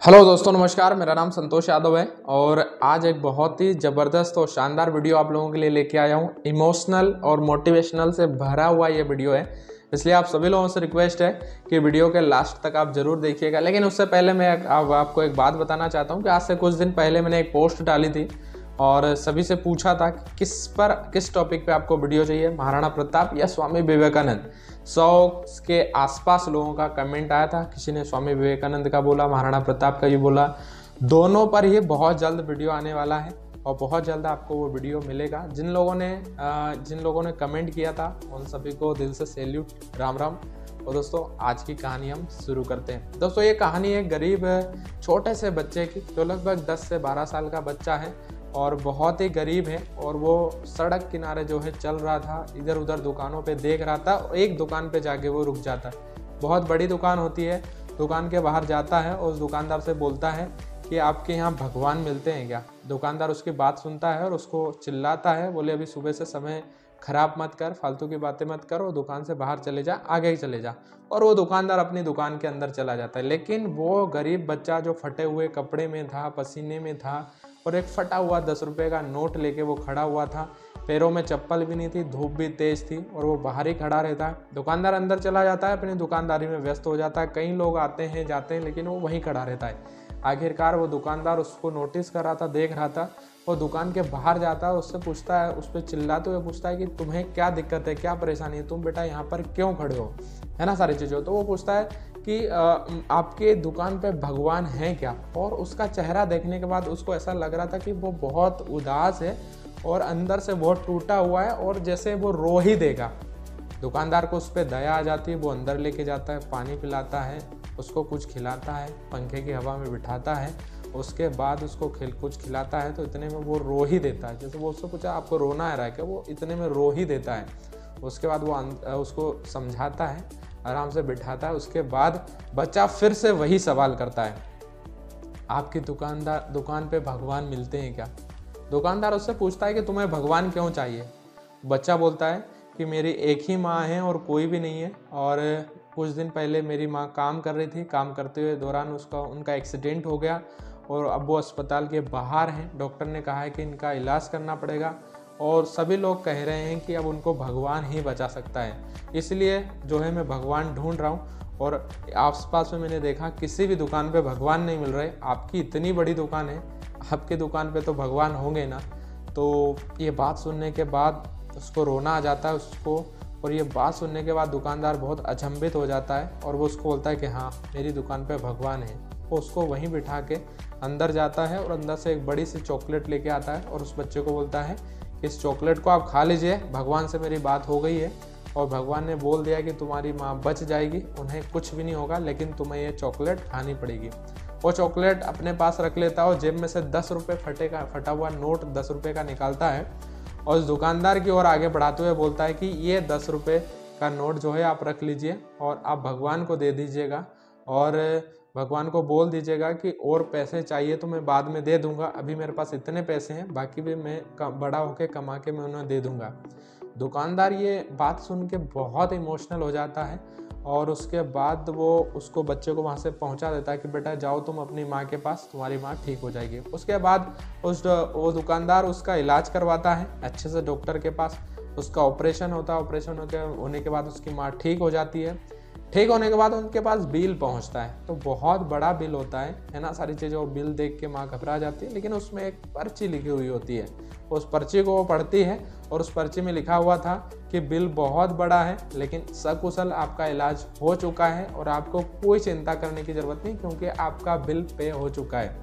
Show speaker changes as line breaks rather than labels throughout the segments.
Hello दोस्तों, नमस्कार। मेरा नाम संतोष यादव है और आज एक बहुत ही ज़बरदस्त और शानदार वीडियो आप लोगों के लिए लेके आया हूँ। इमोशनल और मोटिवेशनल से भरा हुआ ये वीडियो है, इसलिए आप सभी लोगों से रिक्वेस्ट है कि वीडियो के लास्ट तक आप ज़रूर देखिएगा। लेकिन उससे पहले मैं आपको एक बात बताना चाहता हूँ कि आज से कुछ दिन पहले मैंने एक पोस्ट डाली थी और सभी से पूछा था कि किस टॉपिक पे आपको वीडियो चाहिए, महाराणा प्रताप या स्वामी विवेकानंद। 100 के आसपास लोगों का कमेंट आया था। किसी ने स्वामी विवेकानंद का बोला, महाराणा प्रताप का भी बोला। दोनों पर ही बहुत जल्द वीडियो आने वाला है और बहुत जल्द आपको वो वीडियो मिलेगा। जिन लोगों ने कमेंट किया था उन सभी को दिल से सैल्यूट, राम राम। और दोस्तों, आज की कहानी हम शुरू करते हैं। दोस्तों, ये कहानी एक गरीब छोटे से बच्चे की, जो लगभग 10 से 12 साल का बच्चा है और बहुत ही गरीब है। और वो सड़क किनारे जो है चल रहा था, इधर उधर दुकानों पे देख रहा था और एक दुकान पे जाके वो रुक जाता है। बहुत बड़ी दुकान होती है। दुकान के बाहर जाता है और उस दुकानदार से बोलता है कि आपके यहाँ भगवान मिलते हैं क्या। दुकानदार उसकी बात सुनता है और उसको चिल्लाता है, बोले अभी सुबह से समय खराब मत कर, फालतू की बातें मत कर और दुकान से बाहर चले जा, आगे ही चले जा। और वो दुकानदार अपनी दुकान के अंदर चला जाता है। लेकिन वो गरीब बच्चा जो फटे हुए कपड़े में था, पसीने में था और एक फटा हुआ 10 रुपये का नोट लेके वो खड़ा हुआ था। पैरों में चप्पल भी नहीं थी, धूप भी तेज थी और वो बाहर ही खड़ा रहता है। दुकानदार अंदर चला जाता है, अपनी दुकानदारी में व्यस्त हो जाता है। कई लोग आते हैं जाते हैं, लेकिन वो वहीं खड़ा रहता है। आखिरकार वो दुकानदार उसको नोटिस कर रहा था, देख रहा था। वो दुकान के बाहर जाता है, उससे पूछता है, उस पर चिल्लाते हुए पूछता है कि तुम्हें क्या दिक्कत है, क्या परेशानी है, तुम बेटा यहाँ पर क्यों खड़े हो, है ना, सारी चीज़ें। तो वो पूछता है कि आपके दुकान पे भगवान है क्या। और उसका चेहरा देखने के बाद उसको ऐसा लग रहा था कि वो बहुत उदास है और अंदर से बहुत टूटा हुआ है और जैसे वो रो ही देगा। दुकानदार को उस पर दया आ जाती है। वो अंदर लेके जाता है, पानी पिलाता है, उसको कुछ खिलाता है, पंखे की हवा में बिठाता है। उसके बाद उसको कुछ खिलाता है तो इतने में वो रो ही देता है। जैसे वो उससे पूछा आपको रोना आ रहा है क्या, वो इतने में रो ही देता है। उसके बाद वो उसको समझाता है, आराम से बिठाता है। उसके बाद बच्चा फिर से वही सवाल करता है, आपकी दुकान पे भगवान मिलते हैं क्या। दुकानदार उससे पूछता है कि तुम्हें भगवान क्यों चाहिए। बच्चा बोलता है कि मेरी एक ही माँ है और कोई भी नहीं है, और कुछ दिन पहले मेरी माँ काम कर रही थी, काम करते हुए दौरान उनका एक्सीडेंट हो गया और अब वो अस्पताल के बाहर हैं। डॉक्टर ने कहा है कि इनका इलाज करना पड़ेगा और सभी लोग कह रहे हैं कि अब उनको भगवान ही बचा सकता है। इसलिए जो है मैं भगवान ढूंढ रहा हूँ और आसपास में मैंने देखा किसी भी दुकान पे भगवान नहीं मिल रहे। आपकी इतनी बड़ी दुकान है, आपके दुकान पे तो भगवान होंगे ना। तो ये बात सुनने के बाद उसको रोना आ जाता है उसको। और ये बात सुनने के बाद दुकानदार बहुत अचंभित हो जाता है और वो उसको बोलता है कि हाँ, मेरी दुकान पे भगवान है। वो उसको वहीं बिठा के अंदर जाता है और अंदर से एक बड़ी सी चॉकलेट लेके आता है और उस बच्चे को बोलता है कि इस चॉकलेट को आप खा लीजिए, भगवान से मेरी बात हो गई है और भगवान ने बोल दिया कि तुम्हारी माँ बच जाएगी, उन्हें कुछ भी नहीं होगा, लेकिन तुम्हें ये चॉकलेट खानी पड़ेगी। वो चॉकलेट अपने पास रख लेता है और जेब में से 10 रुपये फटा हुआ नोट 10 रुपये का निकालता है और उस दुकानदार की ओर आगे बढ़ाते हुए बोलता है कि ये 10 रुपये का नोट जो है आप रख लीजिए और आप भगवान को दे दीजिएगा और भगवान को बोल दीजिएगा कि और पैसे चाहिए तो मैं बाद में दे दूंगा, अभी मेरे पास इतने पैसे हैं, बाकी भी मैं बड़ा होकर कमा के मैं उन्हें दे दूंगा। दुकानदार ये बात सुन के बहुत इमोशनल हो जाता है और उसके बाद वो उसको बच्चे को वहाँ से पहुँचा देता है कि बेटा जाओ तुम अपनी माँ के पास, तुम्हारी माँ ठीक हो जाएगी। उसके बाद वो दुकानदार उसका इलाज करवाता है अच्छे से डॉक्टर के पास। उसका ऑपरेशन होता है, ऑपरेशन होने के बाद उसकी माँ ठीक हो जाती है। ठीक होने के बाद उनके पास बिल पहुंचता है, तो बहुत बड़ा बिल होता है ना, सारी चीज़ें। वो बिल देख के माँ घबरा जाती है, लेकिन उसमें एक पर्ची लिखी हुई होती है। उस पर्ची को वो पढ़ती है और उस पर्ची में लिखा हुआ था कि बिल बहुत बड़ा है, लेकिन सकुशल आपका इलाज हो चुका है और आपको कोई चिंता करने की ज़रूरत नहीं, क्योंकि आपका बिल पे हो चुका है।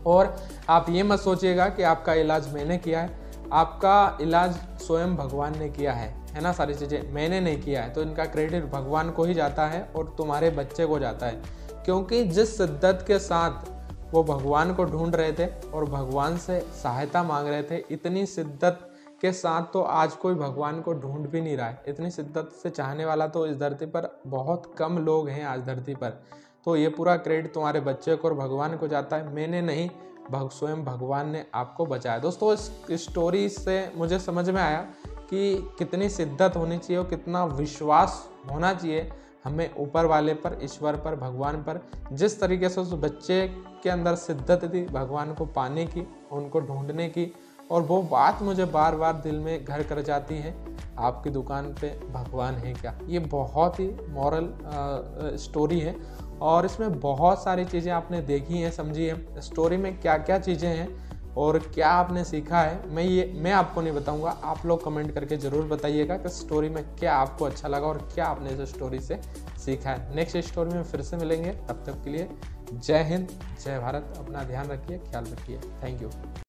और आप ये मत सोचिएगा कि आपका इलाज मैंने किया है, आपका इलाज स्वयं भगवान ने किया है ना, सारी चीज़ें मैंने नहीं किया है। तो इनका क्रेडिट भगवान को ही जाता है और तुम्हारे बच्चे को जाता है, क्योंकि जिस शिद्दत के साथ वो भगवान को ढूंढ रहे थे और भगवान से सहायता मांग रहे थे, इतनी शिद्दत के साथ तो आज कोई भगवान को ढूंढ भी नहीं रहा है। इतनी शिद्दत से चाहने वाला तो इस धरती पर बहुत कम लोग हैं आज धरती पर। तो ये पूरा क्रेडिट तुम्हारे बच्चे को और भगवान को जाता है, मैंने नहीं, स्वयं भगवान ने आपको बचाया। दोस्तों, इस स्टोरी से मुझे समझ में आया कि कितनी शिद्दत होनी चाहिए और कितना विश्वास होना चाहिए हमें ऊपर वाले पर, ईश्वर पर, भगवान पर जिस तरीके से उस बच्चे के अंदर शिद्दत थी भगवान को पाने की, उनको ढूंढने की, और वो बात मुझे बार बार दिल में घर कर जाती है, आपकी दुकान पे भगवान है क्या। ये बहुत ही मॉरल स्टोरी है और इसमें बहुत सारी चीज़ें आपने देखी हैं, समझी है। स्टोरी में क्या क्या चीज़ें हैं और क्या आपने सीखा है, मैं आपको नहीं बताऊंगा, आप लोग कमेंट करके ज़रूर बताइएगा कि स्टोरी में क्या आपको अच्छा लगा और क्या आपने इस स्टोरी से सीखा है। नेक्स्ट स्टोरी में फिर से मिलेंगे, तब तक के लिए जय हिंद, जय भारत। अपना ध्यान रखिए, ख्याल रखिए। Thank you.